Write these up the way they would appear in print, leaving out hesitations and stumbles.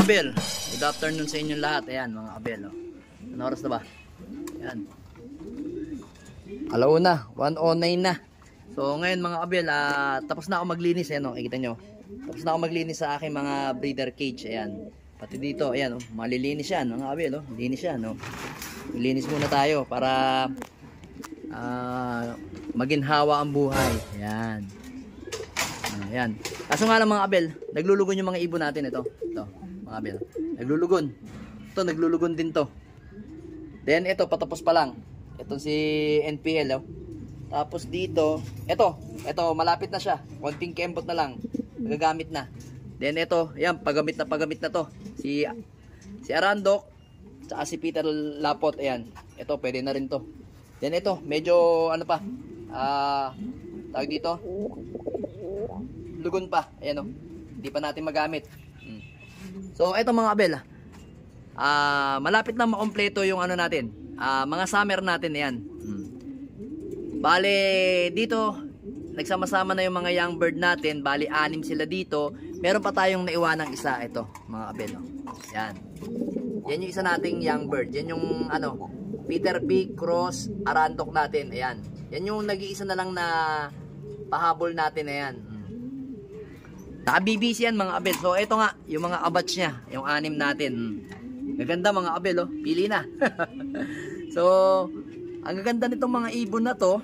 Abel, good afternoon sa inyong lahat. Ayan mga Abel, oh. Ano oras na ba? Ayan. Alauna, 1:09 na. So ngayon mga Abel, tapos na ako maglinis. Ayan, oh, kita nyo. Tapos na ako maglinis sa aking mga breeder cage. Ayan. Pati dito, ayan, oh, malilinis yan mga Abel, oh. Linis yan, oh. Linis muna tayo para maginhawa ang buhay. Ayan. Ayan. Kaso nga lang mga Abel, naglulugon yung mga ibon natin ito. Ito, mga Abel. Naglulugon. Ito, naglulugon din to. Then ito, patapos pa lang. Ito si NPL, oh. Tapos dito, ito, malapit na siya. Konting kembot na lang. Magagamit na. Then ito, ayan, pagamit na to. Si Arandok, tsaka si Peter Lapot, ayan. Ito, pwede na rin to. Then ito, medyo, ano pa, tawag dito, lugon pa, ayan, oh. Hindi pa natin magamit. So, ito mga Abel, malapit na makompleto yung ano natin, mga summer natin, ayan. Bale, dito, nagsama-sama na yung mga young bird natin. Bale, 6 sila dito. Meron pa tayong naiwanang isa, ito, mga Abel, oh. Yan. Yan yung isa nating young bird. Yan yung, ano, Peter B. Cross Arandok natin, ayan. Yan yung nag-iisa na lang na pahabol natin, ayan. Naka-BBC yan mga Abel. So ito nga, yung mga abats niya, yung 6 natin. Gaganda mga Abel, oh. Pili na. So, ang gaganda nitong mga ibon na to,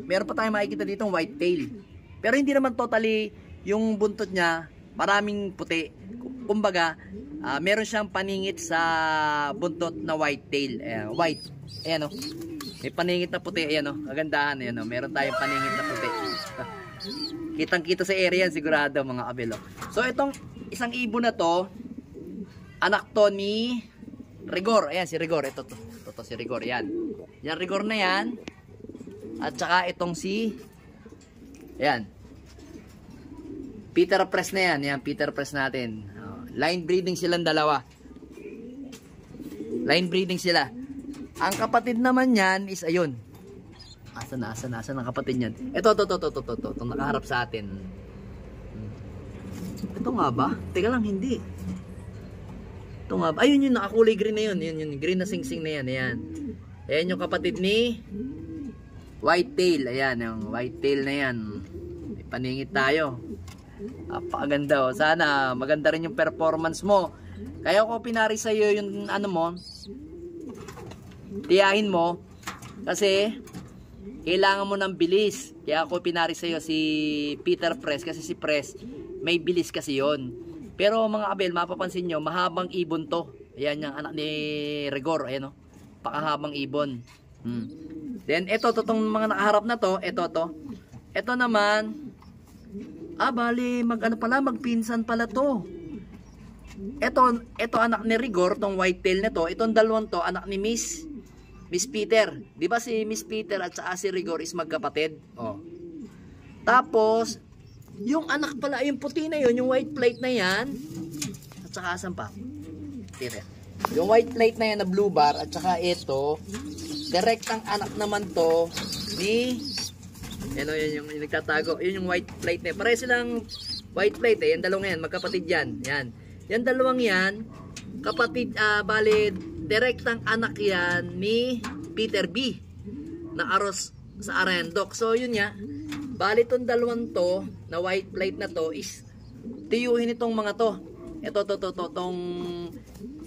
meron pa tayong makikita ditong white tail. Pero hindi naman totally yung buntot niya, maraming puti. Kumbaga, meron siyang paningit sa buntot na white tail. Ayan, white. Ayan, oh. May paningit na puti. Ayan, oh. Kagandahan. Ayan, oh. Meron tayong paningit na puti. Kitang-kita sa area sigurado mga Abel, oh. So itong isang ibon na to, anak to ni Rigor. Ayan si Rigor. Ito si Rigor. Yan. Yan Rigor na yan. At saka itong si, ayan, Peter Press na yan. Yan Peter Press natin. Line breeding silang dalawa. Line breeding sila. Ang kapatid naman yan is ayun. Asan ang kapatid niyan? Ito, itong nakaharap sa atin. Ito nga ba? Teka lang, hindi. Ito nga ba? Ayun yung nakakulay green na yun. Yung green na sing-sing na yan. Ayan. Ayan yung kapatid ni white tail. Ayan, yung white tail na yan. May paningit tayo. Napakaganda, oh. Sana maganda rin yung performance mo. Kaya ko pinari sa iyo yung ano mo, tiyahin mo, kasi kailangan mo ng bilis. Kaya ako pinari sa iyo si Peter Press, kasi si Press may bilis kasi yon. Pero mga Abel, mapapansin nyo, mahabang ibon to. Ayan yung anak ni Rigor. Ayan, oh. Pakahabang ibon. Then ito, totong mga nakaharap na to, ito naman, bali, magpinsan pala to. Ito anak ni Rigor, tong white tail na to. Itong dalawang to, anak ni Miss Peter. Di ba si Miss Peter at saka si Rigor is magkapatid? Oh. Tapos, yung anak pala, yung puti na yun, yung white plate na yan. At saka asan pa? Peter. Yung white plate na yan na blue bar, at saka ito, direktang anak naman to ni, yan o, yun yung nagtatago. Yun yung white plate na yan. Pare silang white plate eh. Yan dalawang yan, magkapatid yan. Yan. Yan dalawang yan, kapatid, bali, direktang anak yan ni Peter B. na aros sa Arandok. So yun nga, bali itong dalawang to, na white plate na to, is tiyuhin itong mga to. Itong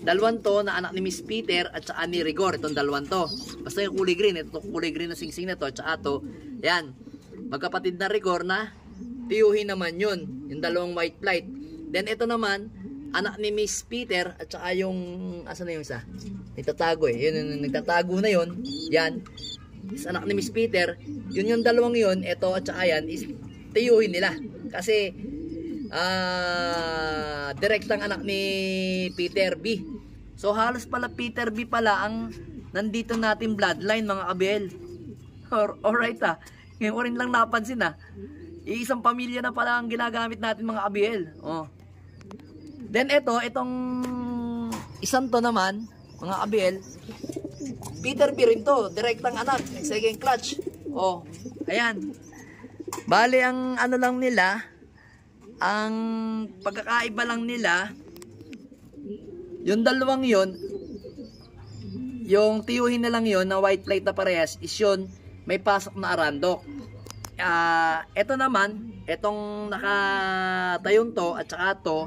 dalawang to na anak ni Miss Peter at saka ni Rigor. Itong dalawang to. Basta yung kulay green. Ito kulay green na sing-sing na to. At saka to. Yan. Magkapatid na Rigor na tiyuhin naman yun. Yung dalawang white plate. Then ito naman, anak ni Miss Peter at saka yung, asan na yung isa? Nagtatago eh. Yun, yung nagtatago na yun. Yan. Is anak ni Miss Peter. Yun yung dalawang yun. Ito at saka yan is tiyuhin nila. Kasi direktang anak ni Peter B. So halos pala Peter B pala ang nandito natin bloodline mga Abel. Alright ngayon ko rin lang napansin iisang pamilya na pala ang ginagamit natin mga Abel. Oh. Then itong isang to naman mga Abel, Peter B rin to, direktang anak, second clutch. Oh, ayan. Bali ang ano lang nila, ang pagkakaiba lang nila, Yung dalawang yon, yung tiyuhin na lang yon na white light na parehas is yun, may pasok na arandok. Ito naman, itong nakatayong to at saka to,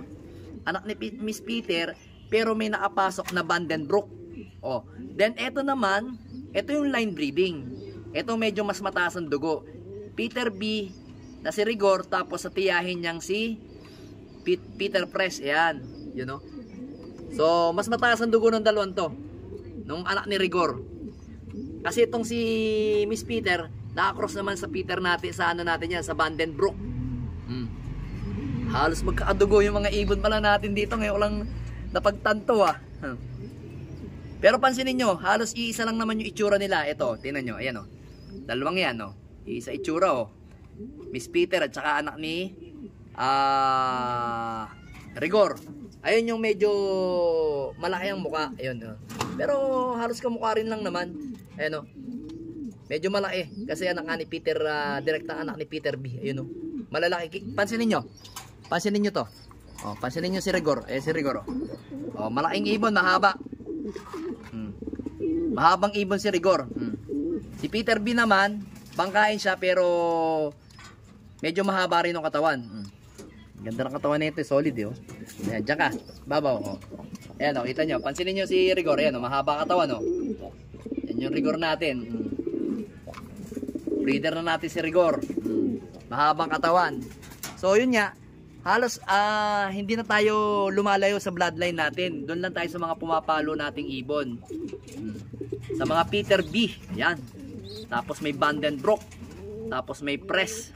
anak ni Miss Peter, pero may nakapasok na Vandenbroek. Oh, then ito naman, ito yung line breeding. Ito medyo mas mataas ang dugo. Peter B na si Rigor, tapos sa tiyahin niyang si Peter Press. Ayan, you know. So, mas mataas ang dugo ng dalawang to, nung anak ni Rigor. Kasi itong si Miss Peter, nakakross naman sa Peter natin, sa ano natin yan, sa Vandenbroek. Halos magkakadugo yung mga ibon pala natin dito. Ngayon lang napagtanto Pero pansinin nyo, halos iisa lang naman yung itsura nila. Ito, tingnan nyo, ayan dalawang yan Iisa itsura Miss Peter at saka anak ni Rigor. Ayun yung medyo malaki ang muka. Ayun. Pero halos kamukha rin lang naman. Ayun medyo malaki. Kasi anak ni Peter, direktang anak ni Peter B. Ayun malalaki. Pansinin nyo. Pansinin nyo to. Pansinin nyo si Rigor. Ayan si Rigor. Malaking ibon, mahaba. Mahabang ibon si Rigor. Si Peter B naman, bangkain siya pero medyo mahaba rin ang katawan. Ganda ng katawan nito, solid Ayan, dyan ka, babaw. Ayan kita nyo, pansinin nyo si Rigor. Ayan mahaba katawan Ayan yung Rigor natin. Breeder na natin si Rigor. Mahabang katawan. So yun nga, halos hindi na tayo lumalayo sa bloodline natin. Doon lang tayo sa mga pumapalo nating ibon. Sa mga Peter B, ayan. Tapos may Vandenbroek, tapos may Press.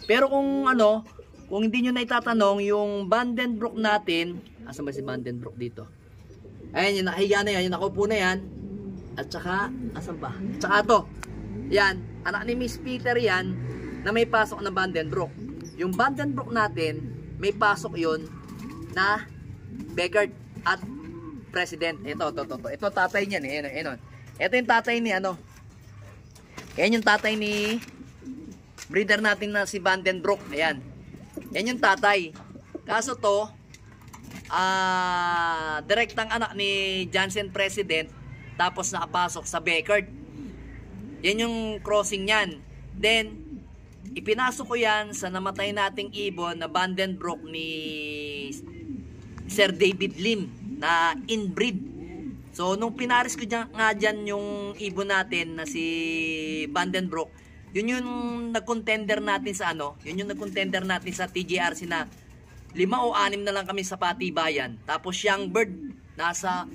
Pero kung kung hindi nyo na itatanong, yung Vandenbroek natin, asan ba si Vandenbroek dito? Ayan, yung nakahiga na yan, yung nakaupo na yan. At saka, asan ba? At saka to, yan, anak ni Miss Peter yan, na may pasok na Vandenbroek. Yung Vandenbroek natin, may pasok yon na Begard at President. Ito tatay niyan Ito yung tatay ni Yan yung tatay ni breeder natin na si Vandenbroek. Ayan. Yan yung tatay. Kaso to, direktang anak ni Johnson President, tapos nakapasok sa Begard. Yan yung crossing niyan. Then, ipinasok ko yan sa namatay nating ibon na Vandenbroek ni Sir David Lim na inbreed. So, nung pinaris ko nga dyan yung ibon natin na si Vandenbroek, yun yung nag-contender natin sa yun yung nag-contender natin sa TJRC na 5 o 6 na lang kami sa Patibayan. Tapos young bird, nasa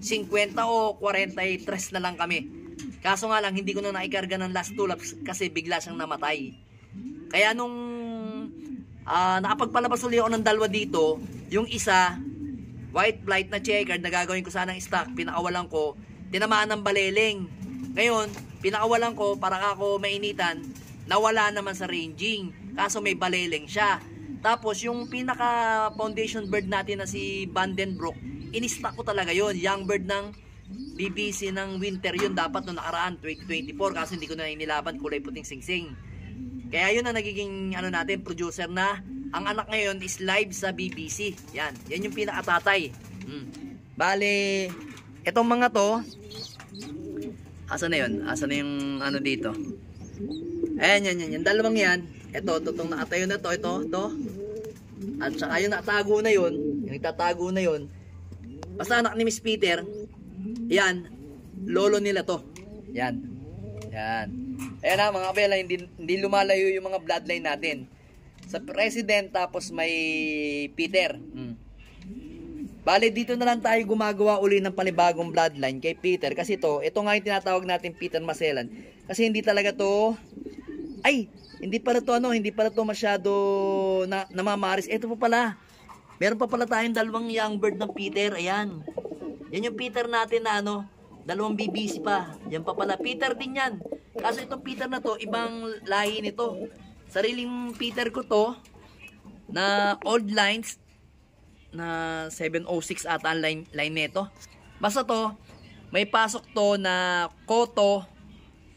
50 o 43 na lang kami. Kaso nga lang, hindi ko na naikarga ng last 2 laps kasi bigla siyang namatay. Kaya nung nakapagpalabas ulit ako ng dalawa dito, yung isa, white flight na checkered na gagawin ko sanang stock, pinakawalan ko, tinamaan ng baleleng. Ngayon, pinakawalan ko para ako mainitan, nawala naman sa ranging. Kaso may baleleng siya. Tapos yung pinaka foundation bird natin na si Vandenbroek, in-stock ko talaga yon, young bird ng BBC ng winter yun dapat nung nakaraan 2024, kasi hindi ko na inilaban, kulay puting singsing. Kaya yun ang nagiging natin, producer na. Ang anak ngayon is live sa BBC. Yan yung pinakatatay. Bale, itong mga to, asa na yun? Asa na yung dito? Ayan, yan. Dalawang yan. Ito, itong nakatayo na to, ito. At saka yung natago na yun, yung itatago na yun, basta anak ni Miss Peter, yan, lolo nila to. Yan. Ayan mga kabela, hindi lumalayo yung mga bloodline natin. Sa President, tapos may Peter. Bale, dito na lang tayo gumagawa uli ng panibagong bloodline kay Peter. Kasi ito nga yung tinatawag natin Peter Maselan. Kasi hindi talaga to, hindi pala to masyado namamaris. Ito pa pala, meron pa pala tayong dalawang young bird ng Peter. Ayan. Yan yung Peter natin na dalawang BBC pa. Yan pa pala, Peter din yan. Kaso itong Peter na to, ibang lahi nito. Sariling Peter ko to, na old lines, na 706 ata ang line nito. Basta to, may pasok to na Koto,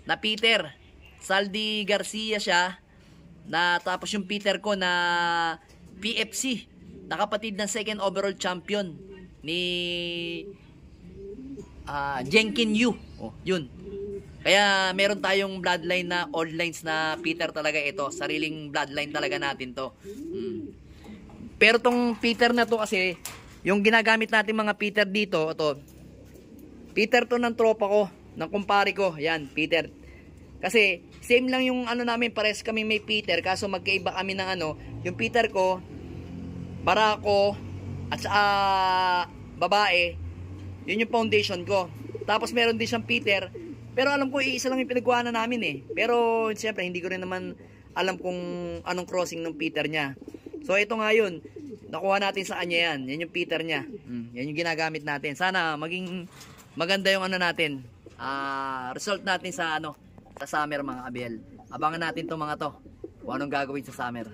na Peter. Saldi Garcia siya, na tapos yung Peter ko na PFC, na kapatid ng second overall champion ni Jenkin Yu. Oh, yun. Kaya meron tayong bloodline na old lines na Peter talaga ito. Sariling bloodline talaga natin to. Pero tong Peter na to kasi, yung ginagamit natin mga Peter dito, ito. Peter to ng tropa ko, ng kumpare ko. Yan, Peter. Kasi same lang yung ano namin, pares kami may Peter, kaso magkaiba kami ng ano. Yung Peter ko, Barako, at sa babae, yun yung foundation ko. Tapos meron din siyang Peter, pero alam ko iisa lang yung pinagkuhanan namin eh. Pero siyempre hindi ko rin naman alam kung anong crossing ng Peter niya. So ito nga yun, nakuha natin sa kanya yan. Yan yung Peter niya. Yan yung ginagamit natin. Sana maging maganda yung ano natin, result natin sa ano, sa summer mga Abel. Abangan natin to mga to, kung anong gagawin sa summer.